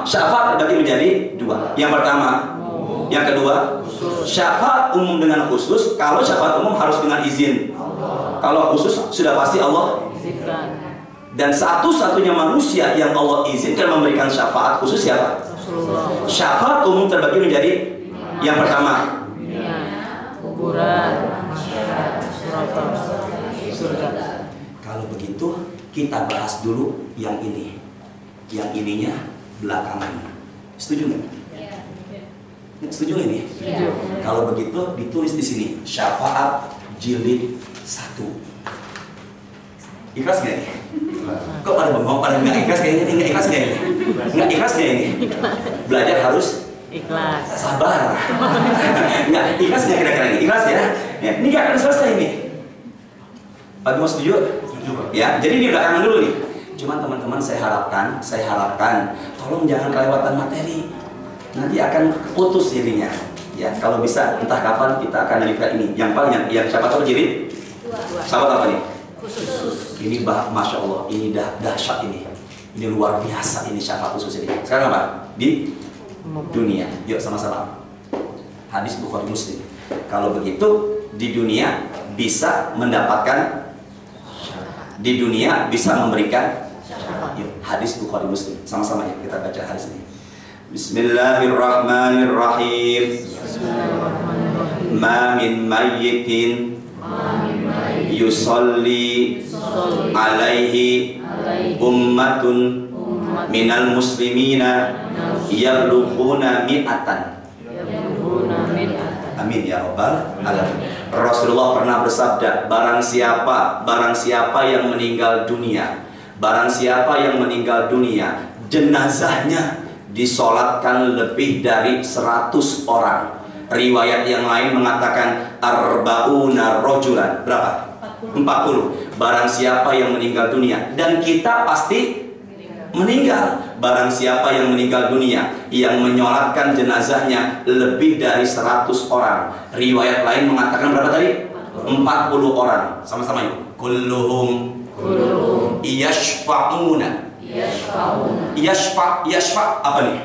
syafaat terbagi menjadi 2. Yang pertama, yang kedua, syafaat umum dengan khusus. Kalau syafaat umum harus dengan izin. Kalau khusus sudah pasti Allah. Dan satu-satunya manusia yang Allah izinkan memberikan syafaat khusus siapa? Syafaat umum terbagi menjadi yang pertama kuburan, surga. Kalau begitu kita bahas dulu yang ini. Yang ininya belakangan. Setuju nggak? Setuju nggak ini? Setuju. Kalau begitu ditulis di sini syafaat jilid 1. Ikhlas nggak ini? Kok pada bengong, pada nggak ikhlas kayaknya ini? Nggak ikhlas nggak ini? Nggak ikhlas nggak ini? Belajar harus Ikhlas. sabar. Nggak ikhlas nggak kira-kira ini? Ikhlas ya? Ya, ini nggak akan selesai ini. Pak Bimo setuju? Ya, jadi ini belakangan dulu nih. Cuman teman-teman saya harapkan, tolong jangan kelewatan materi. Nanti akan putus jadinya. Ya, kalau bisa entah kapan kita akan lanjutkan ini. Yang paling yang siapa tahu jilid? Sahabat apa nih? Khusus. Ini masya Allah, ini dahsyat ini. Ini luar biasa ini syafaat khusus ini. Sekarang apa? Di dunia. Yuk sama-sama. Hadis Bukhari Muslim. Kalau begitu di dunia bisa mendapatkan, di dunia bisa memberikan. Yuk, hadis Bukhari Muslim. Sama-sama ya kita baca hadis ini. Bismillahirrahmanirrahim. Ma min mayyitin yusalli alaihi ummatun minal muslimina yablughuna mi'atan. Amin ya rabbal alamin. Rasulullah pernah bersabda, barang siapa yang meninggal dunia, jenazahnya disolatkan lebih dari 100 orang. Riwayat yang lain mengatakan arba'una rojulan. Berapa? 40. Barang siapa yang meninggal dunia, dan kita pasti meninggal. Barang siapa yang meninggal dunia yang menyolatkan jenazahnya lebih dari 100 orang. Riwayat lain mengatakan berapa tadi? 40 orang. Sama-sama yuk. Kulluhum yashfa'una. Yashfa' apa nih?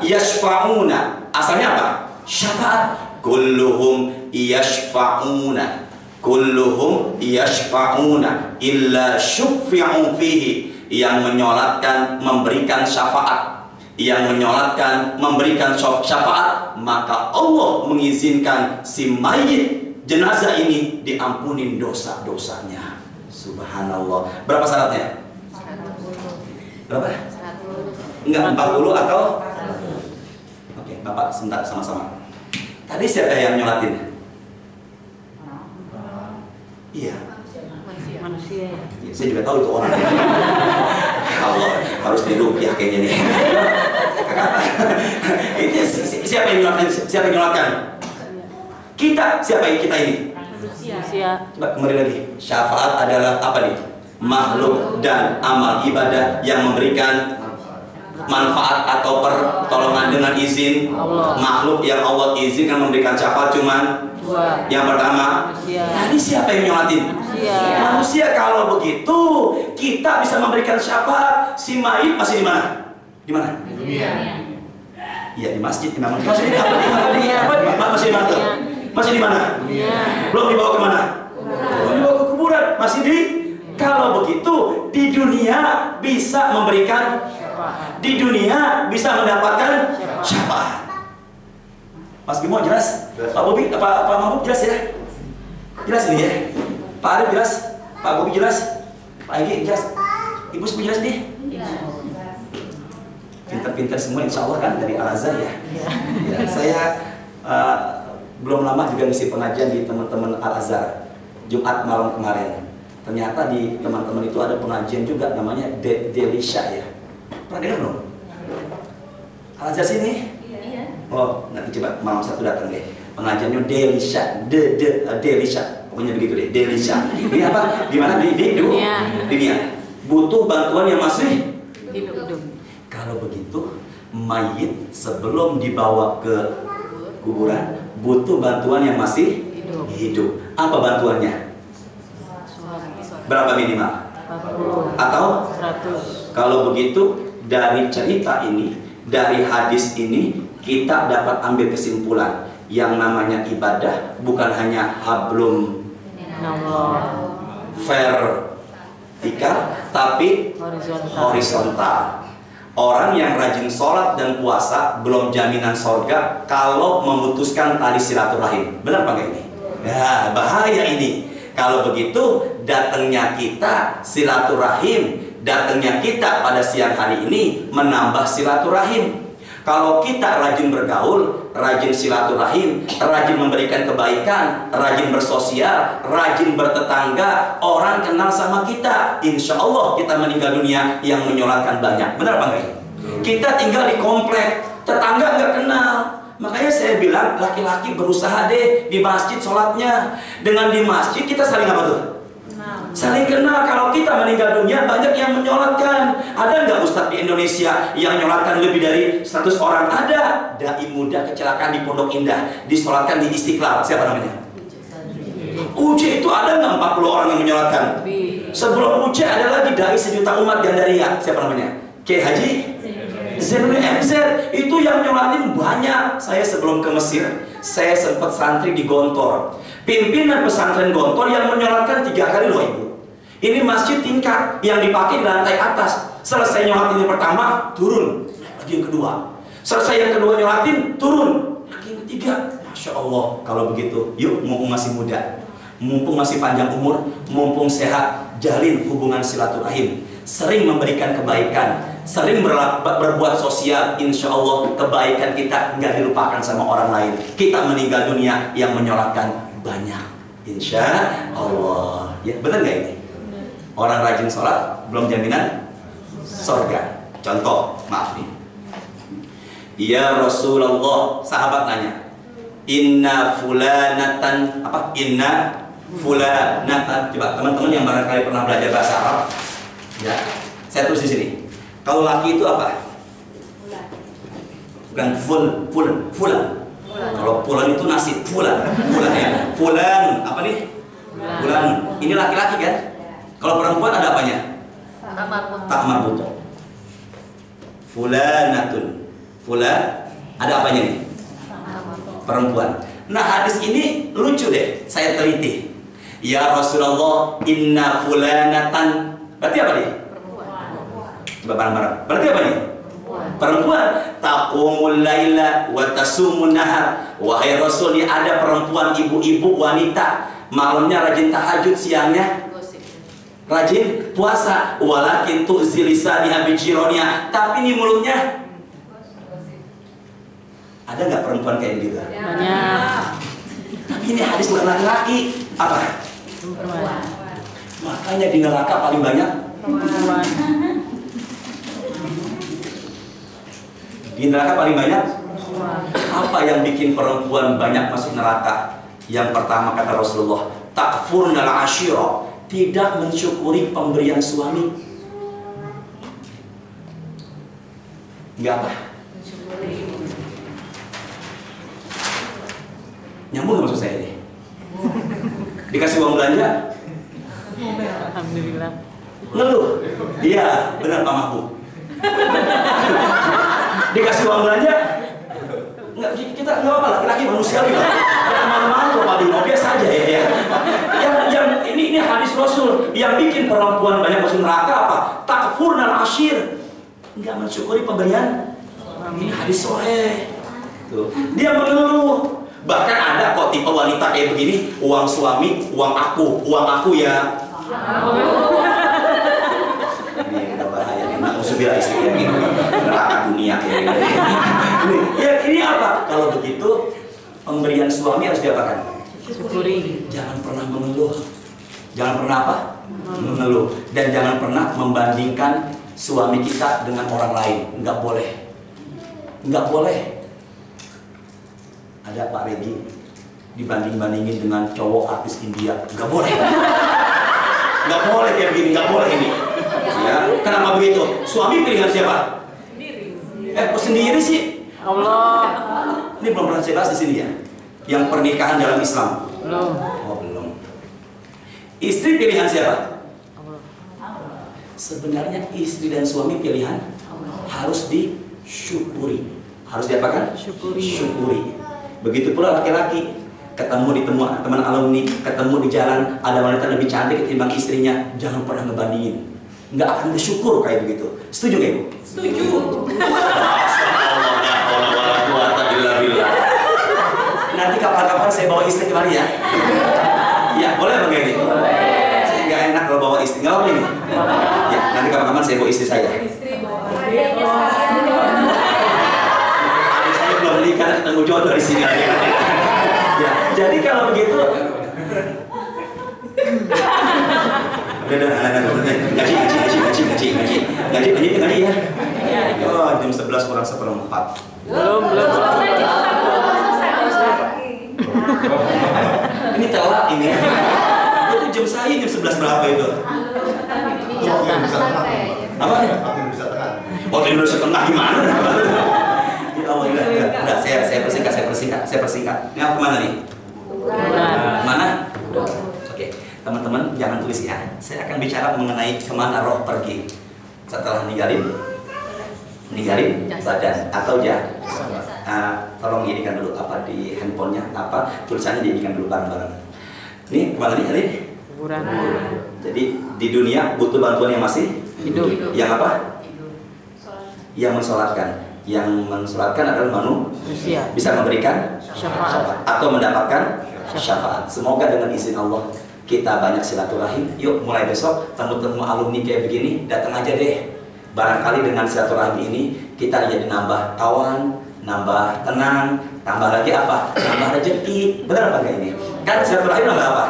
Yashfa'una. Asalnya apa? Syafaat. Kulluhum yashfa'una illa syuffi'u fihi. Yang menyolatkan memberikan syafaat, syafaat, maka Allah mengizinkan si mayit jenazah ini diampunin dosa-dosanya. Subhanallah. Berapa syaratnya? Berapa? Enggak 40 atau? Oke, Bapak sebentar sama-sama. Tadi siapa yang nyolatin? Iya. Manusia ya. Ya, saya juga tahu itu orang. Allah harus dirupiah kayaknya nih. Itu siapa yang nyolatin? Kita. Siapa yang kita ini? Manusia. Coba kembali lagi. Syafaat adalah apa nih? Makhluk dan amal ibadah yang memberikan manfaat atau pertolongan dengan izin Allah. Makhluk yang Allah izinkan memberikan syafaat cuman 2. Yang pertama, tadi siapa yang nyolatin? Manusia. Kalau begitu kita bisa memberikan syafaat. Si mayit masih di mana? Di mana? Iya di masjid memang. Masih di mana? Masih di mana? Belum dibawa kemana? Belum dibawa ke kuburan. Masih di. Kalau begitu di dunia bisa memberikan, di dunia bisa mendapatkan syafaat. Mas Bimo jelas? Pak Bobi, Pak Mahmud jelas ya? Jelas ini ya? Pak Arif jelas? Pak Bobi jelas? Pak Egi jelas? Ibu semua jelas nih? Pinter-pinter semua insya Allah kan dari Al-Azhar ya? Ya saya belum lama juga ngisi pengajian di teman-teman Al-Azhar Jumat malam kemarin. Ternyata di teman-teman itu ada pengajian juga namanya Delisha ya. Pernah dengar belum? Al-Azhar sini? Oh, nanti coba malam satu datang deh. Pengajiannya Delisha, Delisha, pokoknya begitu deh, Delisha. Ini apa? Gimana di dunia? Butuh bantuan yang masih Hidup. Kalau begitu, mayit sebelum dibawa ke kuburan butuh bantuan yang masih hidup. Apa bantuannya? Berapa minimal? 40 Atau 100. Kalau begitu dari cerita ini, dari hadis ini kita dapat ambil kesimpulan yang namanya ibadah bukan hanya hablum vertikal tapi horizontal. Orang yang rajin sholat dan puasa belum jaminan sorga kalau memutuskan tali silaturahim. Benar Pak ini? Ya bahaya ini. Kalau begitu datangnya kita silaturahim, datangnya kita pada siang hari ini menambah silaturahim. Kalau kita rajin bergaul, rajin silaturahim, rajin memberikan kebaikan, rajin bersosial, rajin bertetangga, orang kenal sama kita, insya Allah kita meninggal dunia yang menyolatkan banyak. Benar Pak? Kita tinggal di komplek, tetangga nggak kenal. Makanya saya bilang laki-laki berusaha deh di masjid sholatnya. Dengan di masjid kita saling apa tuh? Saling kenal. Kalau kita meninggal dunia banyak yang menyolatkan. Ada nggak Ustadz di Indonesia yang menyolatkan lebih dari 100 orang? Ada. Dai muda kecelakaan di Pondok Indah disolatkan di Istiqlal. Siapa namanya? Uji itu ada nggak 40 orang yang menyolatkan? Sebelum Uji ada lagi dai sejuta umat Gandaria. Siapa namanya? Kiai Haji Zainul MZ. Itu yang nyolatin banyak. Saya sebelum ke Mesir, saya sempat santri di Gontor. Pimpinan pesantren Gontor yang menyolatkan 3 kali loh Ibu. Ini masjid tingkat yang dipakai di lantai atas. Selesai nyolatin yang pertama, turun. Lagi yang kedua. Selesai yang kedua nyolatin, turun. Lagi yang ketiga. Masya Allah. Kalau begitu, yuk mumpung masih muda, mumpung masih panjang umur, mumpung sehat, jalin hubungan silaturahim. Sering memberikan kebaikan, sering berbuat sosial, insya Allah kebaikan kita nggak dilupakan sama orang lain. Kita meninggal dunia yang menyolatkan banyak, insya Allah. Ya benar nggak ini? Orang rajin sholat belum jaminan sorga. Contoh, maaf nih. Ya Rasulullah, sahabat nanya, inna fulanatan apa? Inna fulanatan. Coba teman-teman yang barangkali pernah belajar bahasa Arab, ya, saya tulis di sini. Kalau laki itu apa? Bukan fulan. Kalau fulan itu nasi, fulan ya. Fulan, apa nih? Fulan. Ini laki-laki kan? Kalau perempuan ada apanya? Tak marbuto. Fulanatun. Fulan, ada apanya nih? Perempuan. Nah hadis ini lucu deh, saya teliti. Ya Rasulullah, inna fulanatan. Berarti apa nih? Coba bareng-bareng. Berarti apa nih? Perempuan. Taqumul laila wa tasumun nahar. Wahai Rasul, ini ada perempuan, ibu-ibu, wanita, malamnya rajin tahajud, siangnya rajin puasa. Walakin tu'zi lisaniha bijironiha. Tapi ini mulutnya. Ada nggak perempuan kayak gitu? Banyak. Tapi ini hadis bukan laki-laki. Apa? Perempuan. Makanya di neraka paling banyak Perempuan. Di neraka paling banyak. Apa yang bikin perempuan banyak masuk neraka? Yang pertama kata Rasulullah, takfurnal ashira, tidak mensyukuri pemberian suami. Enggak apa? Nyambung nggak maksud saya ini? Dikasih uang belanja? Alhamdulillah. Ngeluh? Iya, benar Pak Mahbub. Dikasih uang belanja? kita nggak apa-apa, laki-laki manusiawi lah. Jangan malu-malu Pak Bimo, biasa aja ya. Yang ini hadis Rasul yang bikin perempuan banyak masuk neraka apa? Takfurnal ashir, nggak mensyukuri pemberian. Ini hadis sahih. Tuh. Dia mengeluh. Bahkan ada kok tipe wanita kayak begini, uang suami, uang aku ya. Ini udah bahaya nih, na'udzubillah istri yang ini neraka dunia kayak gini. Ya ini apa? Kalau begitu pemberian suami harus diapakan? Syukuri. Jangan pernah mengeluh. Jangan pernah apa? Mengeluh. Dan jangan pernah membandingkan suami kita dengan orang lain. Nggak boleh. Nggak boleh. Ada Pak Regi dibanding-bandingin dengan cowok artis India. Nggak boleh. Nggak boleh kayak begini. Nggak boleh ini. Ya, kenapa begitu? Suami pilihan siapa? Sendiri sih. Allah. Ini belum pernah saya bahas di sini ya. Yang pernikahan dalam Islam. Belum. Oh belum. Istri pilihan siapa? Allah. Sebenarnya istri dan suami pilihan harus disyukuri. Harus diapakan? Syukuri. Syukuri. Begitu pula laki-laki ketemu di teman alumni, ketemu di jalan ada wanita lebih cantik ketimbang istrinya, jangan pernah ngebandingin. Nggak akan bersyukur kayak begitu. Setuju nggak Ibu? Setuju. Nanti kapan-kapan saya bawa istri kemari ya. Ya boleh bang ini. Saya nggak enak kalau bawa istri, nggak apa ini. Ya nanti kapan-kapan saya bawa istri saya. Saya belum menikah, ketemu jodoh di sini. Ya jadi kalau begitu. Gaji ya. Oh, jam 11 kurang 1/4. Belum. Ini telat ini. Itu jam saya jam 11 berapa itu? Apa? Oh, tidur setengah gimana? Ya Allah, udah saya persingkat. Ini aku kemana nih? Mana? Oke, teman-teman jangan tulis ya. Saya akan bicara mengenai kemana roh pergi setelah ninggalin badan atau tolong jadikan dulu apa di handphonenya apa tulisannya jadikan dulu bareng-bareng. Ini kemana nih hari? Kuburan. Jadi di dunia butuh bantuan yang masih Hidup. Yang apa? Yang mensolatkan. Yang mensolatkan adalah manusia bisa memberikan Syafaat. atau mendapatkan syafaat. Semoga dengan izin Allah kita banyak silaturahim. Yuk mulai besok temu-temu alumni kayak begini datang aja deh. Barangkali dengan silaturahim ini kita jadi nambah kawan, nambah tenang, tambah lagi apa? Nambah rezeki. Benar apa enggak ini? Kan silaturahim nambah apa?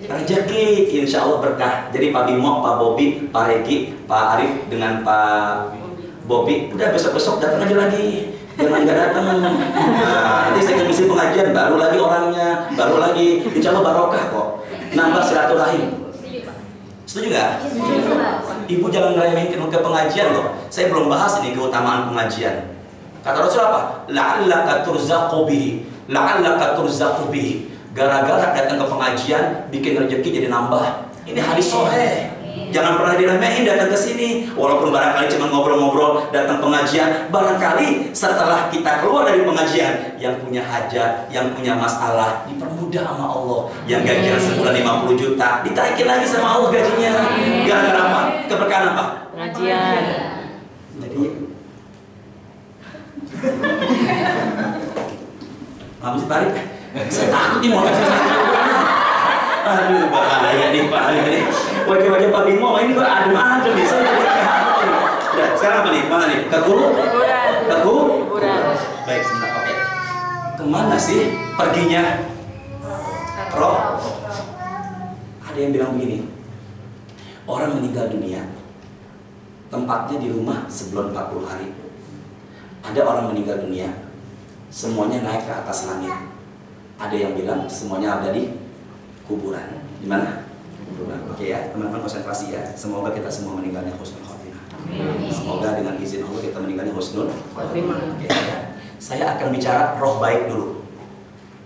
Rezeki. Insya Allah berkah. Jadi Pak Bimo, Pak Bobi, Pak Regi, Pak Arif dengan Pak Bobi udah besok-besok datang aja lagi. Jangan nggak datang. Nanti saya ngisi pengajian baru lagi orangnya, baru lagi. Insya Allah barokah kok. Nambah silaturahim. Setuju nggak? Ibu jangan ngeremehin ke pengajian loh. Saya belum bahas ini keutamaan pengajian. Kata Rasul apa? La'allaka turzaqu bihi. La'allaka turzaqu bihi. Gara-gara datang ke pengajian bikin rezeki jadi nambah. Ini hadis sahih. Jangan pernah diremehin datang ke sini. Walaupun barangkali cuma ngobrol-ngobrol, datang pengajian, barangkali setelah kita keluar dari pengajian, yang punya hajat, yang punya masalah, dipermudah sama Allah. Yang gajian sebulan 50 juta, ditaikin lagi sama Allah gajinya. Gara-gara apa? Keberkahan apa? Pengajian. Jadi Mama Farid, saya takut nih mau kasih saya. Aduh, bahaya nih Pak ini. Wajah-wajah Pak Bimo ini kok adem-adem nih. Saya jadi hati. Udah, sekarang apa nih? Mana nih? Ke guru? Ke guru? Baik, sebentar. Oke. Kemana sih perginya roh? Ada yang bilang begini. Orang meninggal dunia, tempatnya di rumah sebelum 40 hari. Ada orang meninggal dunia, semuanya naik ke atas langit. Ada yang bilang semuanya ada di kuburan. Di mana? Kuburan. Oke ya, teman-teman konsentrasi ya. Semoga kita semua meninggalnya husnul khotimah. Semoga dengan izin Allah kita meninggalnya husnul khotimah. Oke ya. Saya akan bicara roh baik dulu.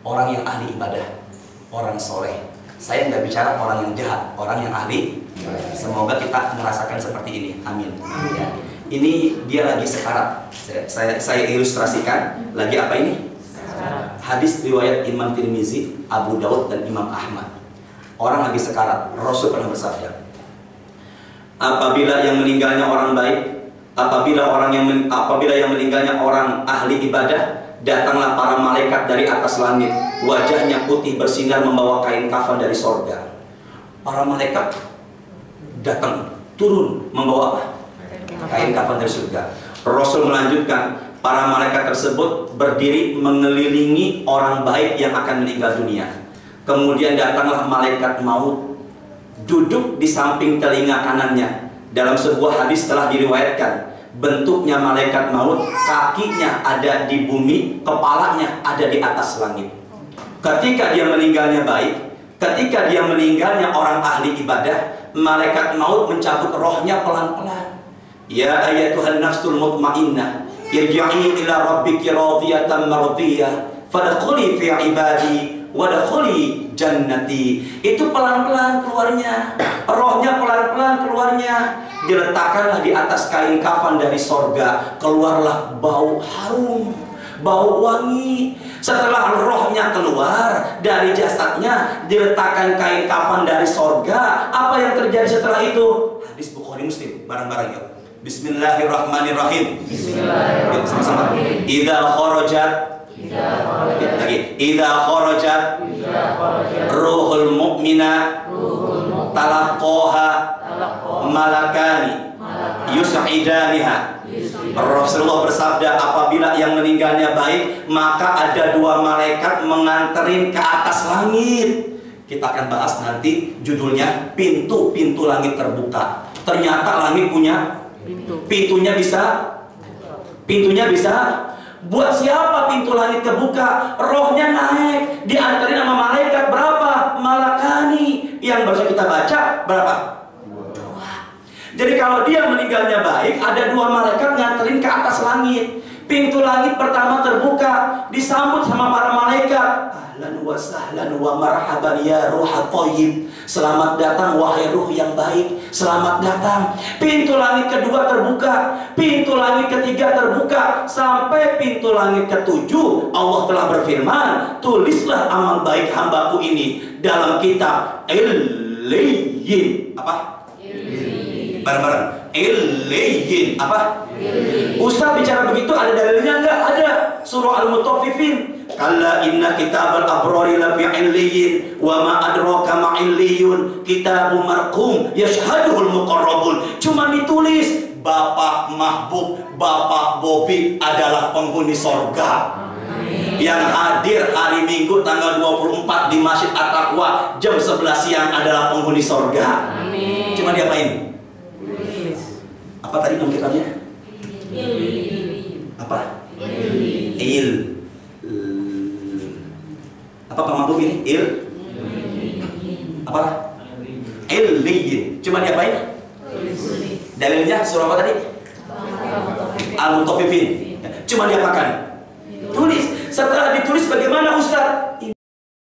Orang yang ahli ibadah, orang soleh. Saya nggak bicara orang yang jahat, orang yang ahli. Semoga kita merasakan seperti ini. Amin. Ya. Ini dia lagi sekarat. Saya ilustrasikan. Lagi apa ini? Hadis riwayat Imam Tirmizi, Abu Daud dan Imam Ahmad. Orang lagi sekarat, Rasul pernah bersabda, apabila yang meninggalnya orang baik, apabila yang meninggalnya orang ahli ibadah, datanglah para malaikat dari atas langit, wajahnya putih bersinar membawa kain kafan dari sorga. Para malaikat datang, turun membawa apa? Kain kafan dari surga. Rasul melanjutkan, para malaikat tersebut berdiri mengelilingi orang baik yang akan meninggal dunia. Kemudian datanglah malaikat maut, duduk di samping telinga kanannya. Dalam sebuah hadis telah diriwayatkan, bentuknya malaikat maut, kakinya ada di bumi, kepalanya ada di atas langit. Ketika dia meninggalnya baik, ketika dia meninggalnya orang ahli ibadah, malaikat maut mencabut rohnya pelan-pelan. Ya ayatuhan nafsul mutmainnah, irji'i ila rabbiki radiyatan mardiyah, fadkhuli fi ibadi wadkhuli jannati. Itu pelan-pelan keluarnya, rohnya pelan-pelan keluarnya. Diletakkanlah di atas kain kafan dari sorga, keluarlah bau harum, bau wangi. Setelah rohnya keluar dari jasadnya, diletakkan kain kafan dari sorga. Apa yang terjadi setelah itu? Hadis Bukhari Muslim, bareng-bareng yuk. Bismillahirrahmanirrahim. Bismillahirrahmanirrahim. Sama-sama. Idza kharajat ruhul mu'mina talaqqaha malakani yus'idaniha. Rasulullah bersabda, apabila yang meninggalnya baik, maka ada dua malaikat menganterin ke atas langit. Kita akan bahas nanti judulnya pintu-pintu langit terbuka. Ternyata langit punya pintunya bisa buat siapa pintu langit terbuka? Rohnya naik, diantarin sama malaikat berapa? Malakani. Yang baru kita baca berapa? Jadi kalau dia meninggalnya baik, ada dua malaikat nganterin ke atas langit. Pintu langit pertama terbuka, disambut sama para malaikat. Ahlan wa sahlan wa marhaban ya ruha thayyib. Selamat datang wahai ruh yang baik, selamat datang. Pintu langit kedua terbuka, pintu langit ketiga terbuka, sampai pintu langit ketujuh. Allah telah berfirman, tulislah amal baik hambaku ini dalam kitab Illiyin. Apa? Bareng-bareng. Illiyin. Apa? Ustaz bicara begitu ada dalilnya enggak? Ada. Surah Al-Mutaffifin. Kalla inna kitabal abrari lafi illiyin wa ma adraka ma illiyun kitabun marqum yashhaduhul muqarrabun. Cuma ditulis Bapak Mahbub, Bapak Bobi adalah penghuni sorga. Yang hadir hari Minggu tanggal 24 di Masjid At-Taqwa jam 11 siang adalah penghuni sorga. Cuma diapain? Apa tadi nama kitabnya? Apa? Apa Pak Mahbub ini? Apa? Illiyin. Cuma diapain? Dalilnya surah apa tadi? Al-Mutaffifin. Cuma diapakan? Tulis. Setelah ditulis bagaimana Ustaz?